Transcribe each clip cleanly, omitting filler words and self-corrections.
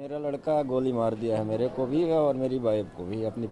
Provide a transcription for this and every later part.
मेरा लड़का गोली मार दिया है, मेरे को भी और मेरी वाइफ को भी अपनी।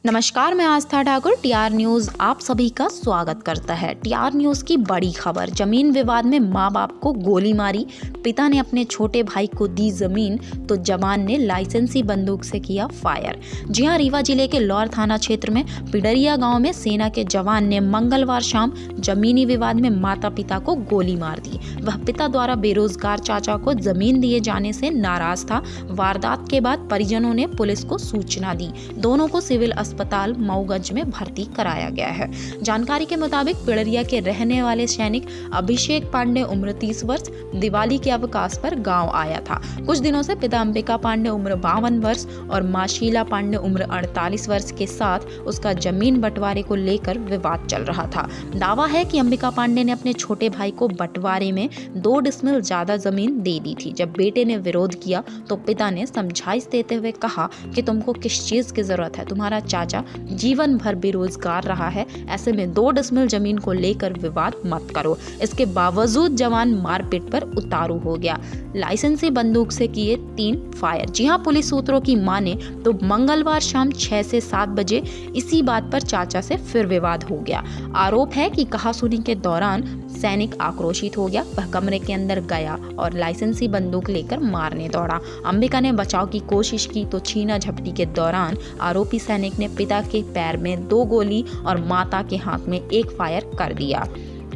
नमस्कार, मैं आस्था ठाकुर। टीआर न्यूज़ आप सभी का स्वागत करता है। टीआर न्यूज़ की बड़ी खबर, जमीन विवाद में मां बाप को गोली मारी, पिता ने अपने छोटे भाई को दी जमीन तो जवान ने लाइसेंसी बंदूक से किया फायर। जी हां, रीवा जिले के लौर थाना क्षेत्र में पिडरिया गांव में सेना के जवान ने मंगलवार शाम जमीनी विवाद में माता पिता को गोली मार दी। वह पिता द्वारा बेरोजगार चाचा को जमीन दिए जाने से नाराज था। वारदात के बाद परिजनों ने पुलिस को सूचना दी। दोनों को सिविल अस्पताल मऊगंज में भर्ती कराया गया है। जानकारी के मुताबिक पिडरिया के रहने वाले सैनिक अभिषेक पांडे उम्र 30 वर्ष दिवाली के अवकाश पर गांव आया था। कुछ दिनों से पिता अंबिका पांडे उम्र 52 वर्ष और मां शीला पांडे उम्र 48 वर्ष के साथ उसका जमीन बंटवारे को लेकर विवाद चल रहा था। दावा है कि अंबिका पांडे ने अपने छोटे भाई को बंटवारे में 2 डिसमिल ज्यादा जमीन दे दी थी। जब बेटे ने विरोध किया तो पिता ने समझाइश देते हुए कहा कि तुमको किस चीज की जरूरत है, तुम्हारा चाचा जीवन भर बेरोजगार रहा है, ऐसे में 2 डिसमिल जमीन को लेकर विवाद मत करो। इसके बावजूद जवान मारपीट पर उतारू हो गया। लाइसेंसी बंदूक से किए 3 फायर। जी हां, पुलिस सूत्रों की माने तो मंगलवार शाम 6 से 7 बजे इसी बात पर चाचा से फिर विवाद हो गया। आरोप है कि कहासुनी के दौरान सैनिक आक्रोशित हो गया। वह कमरे के अंदर गया और लाइसेंसी बंदूक लेकर मारने दौड़ा। अंबिका ने बचाव की कोशिश की तो छीना झपटी के दौरान आरोपी सैनिक ने पिता के पैर में 2 गोली और माता के हाथ में 1 फायर कर दिया।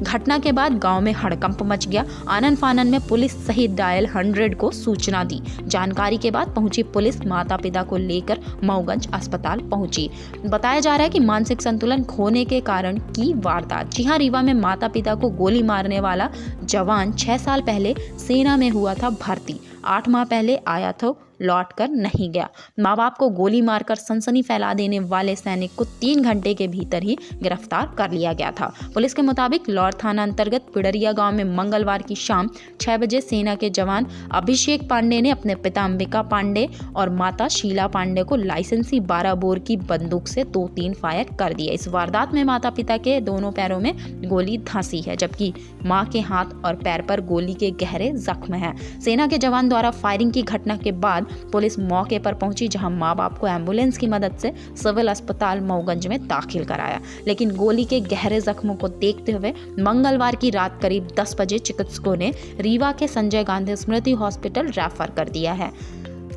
घटना के बाद गांव में हड़कंप मच गया। आनन फानन में पुलिस सहित डायल 100 को सूचना दी। जानकारी के बाद पहुंची पुलिस माता पिता को लेकर मऊगंज अस्पताल पहुंची। बताया जा रहा है कि मानसिक संतुलन खोने के कारण की वारदात। जी हां, रीवा में माता पिता को गोली मारने वाला जवान 6 साल पहले सेना में हुआ था भर्ती। 8 माह पहले आया था, लौट कर नहीं गया। माँ बाप को गोली मारकर सनसनी फैला देने वाले सैनिक को 3 घंटे के भीतर ही गिरफ्तार कर लिया गया था। पुलिस के मुताबिक लौर थाना अंतर्गत पिडरिया गांव में मंगलवार की शाम 6 बजे सेना के जवान अभिषेक पांडे ने अपने पिता अंबिका पांडे और माता शीला पांडे को लाइसेंसी 12 बोर की बंदूक से 2-3 फायर कर दिए। इस वारदात में माता पिता के दोनों पैरों में गोली धंसी है, जबकि मां के हाथ और पैर पर गोली के गहरे जख्म हैं। सेना के जवान द्वारा फायरिंग की घटना के बाद पुलिस मौके पर पहुंची, जहां मां बाप को एम्बुलेंस की मदद से सिविल अस्पताल मऊगंज में दाखिल कराया, लेकिन गोली के गहरे जख्मों को देखते हुए मंगलवार की रात करीब 10 बजे चिकित्सकों ने रीवा के संजय गांधी स्मृति हॉस्पिटल रेफर कर दिया है।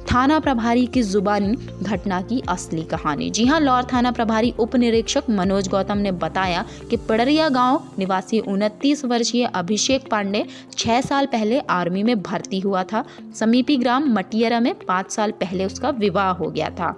थाना प्रभारी की जुबानी घटना की असली कहानी। जी हां, लौर थाना प्रभारी उप निरीक्षक मनोज गौतम ने बताया कि पिडरिया गांव निवासी 29 वर्षीय अभिषेक पांडे 6 साल पहले आर्मी में भर्ती हुआ था। समीपी ग्राम मटियरा में 5 साल पहले उसका विवाह हो गया था,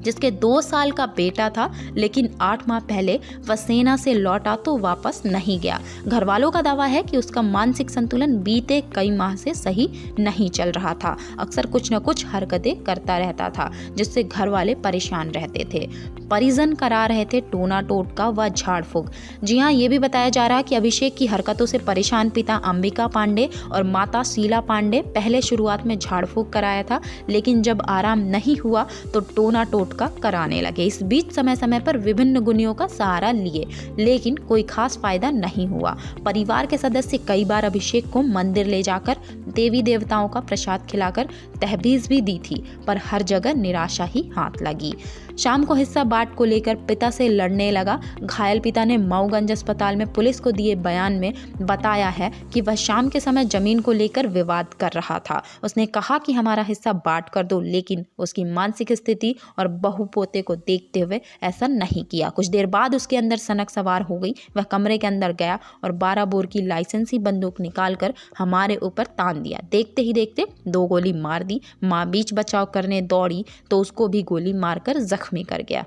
जिसके 2 साल का बेटा था, लेकिन 8 माह पहले वह सेना से लौटा तो वापस नहीं गया। घर वालों का दावा है कि उसका मानसिक संतुलन बीते कई माह से सही नहीं चल रहा था। अक्सर कुछ न कुछ हरकतें करता रहता था, जिससे घर वाले परेशान रहते थे। परिजन करा रहे थे टोना टोटका व झाड़ फूक। जी हाँ, ये भी बताया जा रहा है कि अभिषेक की हरकतों से परेशान पिता अंबिका पांडे और माता शीला पांडे पहले शुरुआत में झाड़ फूक कराया था, लेकिन जब आराम नहीं हुआ तो टोना टोटका कराने लगे। इस बीच समय समय पर विभिन्न गुनियों का सहारा लिए, लेकिन कोई खास फायदा नहीं हुआ। परिवार के सदस्य कई बार अभिषेक को मंदिर ले जाकर देवी देवताओं का प्रसाद खिलाकर तहबीज भी दी थी, पर हर जगह निराशा ही हाथ लगी। शाम को हिस्सा बांट को लेकर पिता से लड़ने लगा। घायल पिता ने मऊगंज अस्पताल में पुलिस को दिए बयान में बताया है कि वह शाम के समय जमीन को लेकर विवाद कर रहा था। उसने कहा कि हमारा हिस्सा बांट कर दो, लेकिन उसकी मानसिक स्थिति और बहू पोते को देखते हुए ऐसा नहीं किया। कुछ देर बाद उसके अंदर सनक सवार हो गई। वह कमरे के अंदर गया और 12 बोर की लाइसेंसी बंदूक निकालकर हमारे ऊपर तान दिया। देखते ही देखते 2 गोली मार दी। मां बीच बचाव करने दौड़ी तो उसको भी गोली मारकर जख्मी कर गया।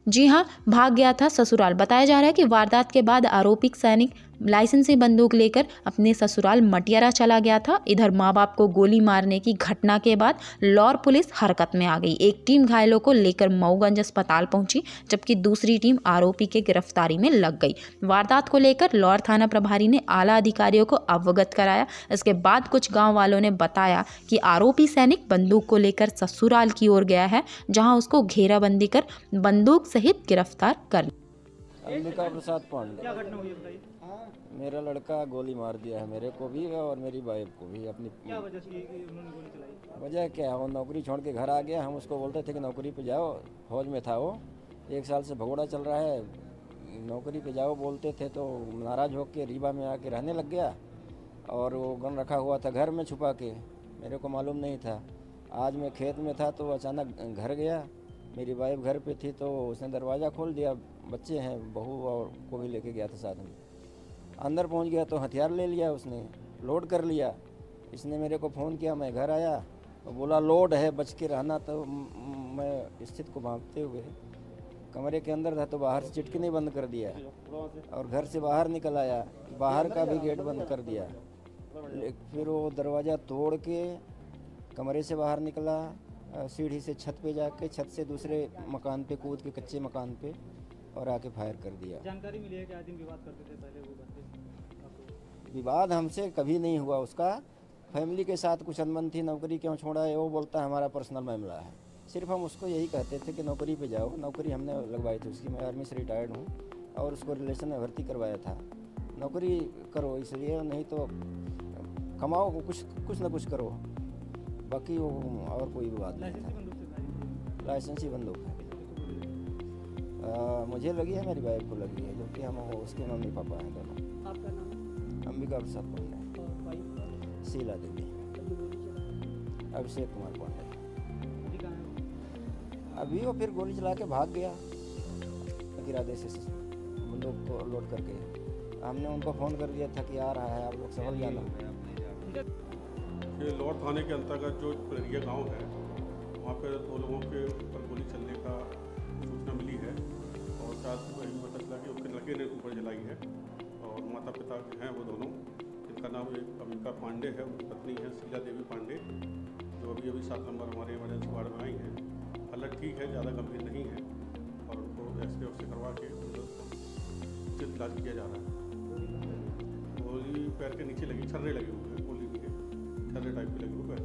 जी हां, भाग गया था ससुराल। बताया जा रहा है कि वारदात के बाद आरोपी सैनिक लाइसेंसी बंदूक लेकर अपने ससुराल मटियारा चला गया था। इधर माँ बाप को गोली मारने की घटना के बाद लौर पुलिस हरकत में आ गई। एक टीम घायलों को लेकर मऊगंज अस्पताल पहुंची, जबकि दूसरी टीम आरोपी के गिरफ्तारी में लग गई। वारदात को लेकर लौर थाना प्रभारी ने आला अधिकारियों को अवगत कराया। इसके बाद कुछ गाँव वालों ने बताया कि आरोपी सैनिक बंदूक को लेकर ससुराल की ओर गया है, जहाँ उसको घेराबंदी कर बंदूक सहित गिरफ्तार कर। अंबिका प्रसाद पांडे। क्या घटना हुई है बताइए। मेरा लड़का गोली मार दिया है मेरे को भी और मेरी वाइफ को भी। अपनी क्या वजह थी कि उन्होंने गोली चलाई? वजह क्या है, वो नौकरी छोड़ के घर आ गया। हम उसको बोलते थे कि नौकरी पे जाओ, फौज में था वो, 1 साल से भगोड़ा चल रहा है, नौकरी पे जाओ बोलते थे तो नाराज़ होकर रीवा में आके रहने लग गया। और वो गन रखा हुआ था घर में छुपा के, मेरे को मालूम नहीं था। आज मैं खेत में था तो अचानक घर गया, मेरी वाइफ घर पे थी तो उसने दरवाज़ा खोल दिया। बच्चे हैं, बहू और को भी लेके गया था साथ में। अंदर पहुंच गया तो हथियार ले लिया उसने, लोड कर लिया। इसने मेरे को फ़ोन किया, मैं घर आया और बोला लोड है, बच के रहना। तो मैं स्थिति को भांपते हुए कमरे के अंदर था तो बाहर से चिटकनी बंद कर दिया और घर से बाहर निकल आया, बाहर का भी गेट बंद कर दिया। फिर वो दरवाज़ा तोड़ के कमरे से बाहर निकला, सीढ़ी से छत पे जाके छत से दूसरे मकान पे कूद के, कच्चे मकान पे, और आके फायर कर दिया। जानकारी मिली है कि आज दिन विवाद करते थे पहले वो बंदे? विवाद हमसे कभी नहीं हुआ उसका, फैमिली के साथ कुछ अनबन थी। नौकरी क्यों छोड़ा है वो बोलता है हमारा पर्सनल मामला है। सिर्फ हम उसको यही कहते थे कि नौकरी पे जाओ। नौकरी हमने लगवाई थी उसकी, मैं आर्मी से रिटायर्ड हूँ और उसको रिलेशन में भर्ती करवाया था। नौकरी करो इसलिए, नहीं तो कमाओ, कुछ ना कुछ करो, बाकी वो और कोई विवाद नहीं लाइसेंसी था। बंदूक से था? लाइसेंसी बंदूक है। मुझे लगी है, मेरी वाइफ को लगी है, जो कि हम उसके मम्मी पापा हैं दोनों। आपका नाम अंबिका प्रसाद पांडे, और वाइफ शीला देवी, का जो गोली चलाई अभिषेक कुमार पांडे। अभी कहाँ है? अभी वो फिर गोली चला के भाग गया इरादे से, बंदूक को लोड करके। हमने उनको फ़ोन कर दिया था कि आ रहा है, आप लोग संभल जाना। ये लौर थाने के अंतर्गत जो परेरिया गांव है, वहाँ पर 2 लोगों के ऊपर गोली चलने का सूचना मिली है और साथ वही पता चला कि उसके लड़के ने ऊपर जलाई है। और माता पिता हैं वो दोनों, जिनका नाम एक अंबिका पांडे है, उनकी पत्नी है शीला देवी पांडे, जो अभी 7 नंबर हमारे इमरजेंसी वार्ड में आई हैं। हालत ठीक है, ज़्यादा गंभीर नहीं है और उनको एक्सरे वक्सरे करवा के उचित इलाज किया जा रहा है। गोली पैर के नीचे लगी, छर्रे लगे हुए हैं, गोली के छर्रे टाइप के लगे हुए पैर।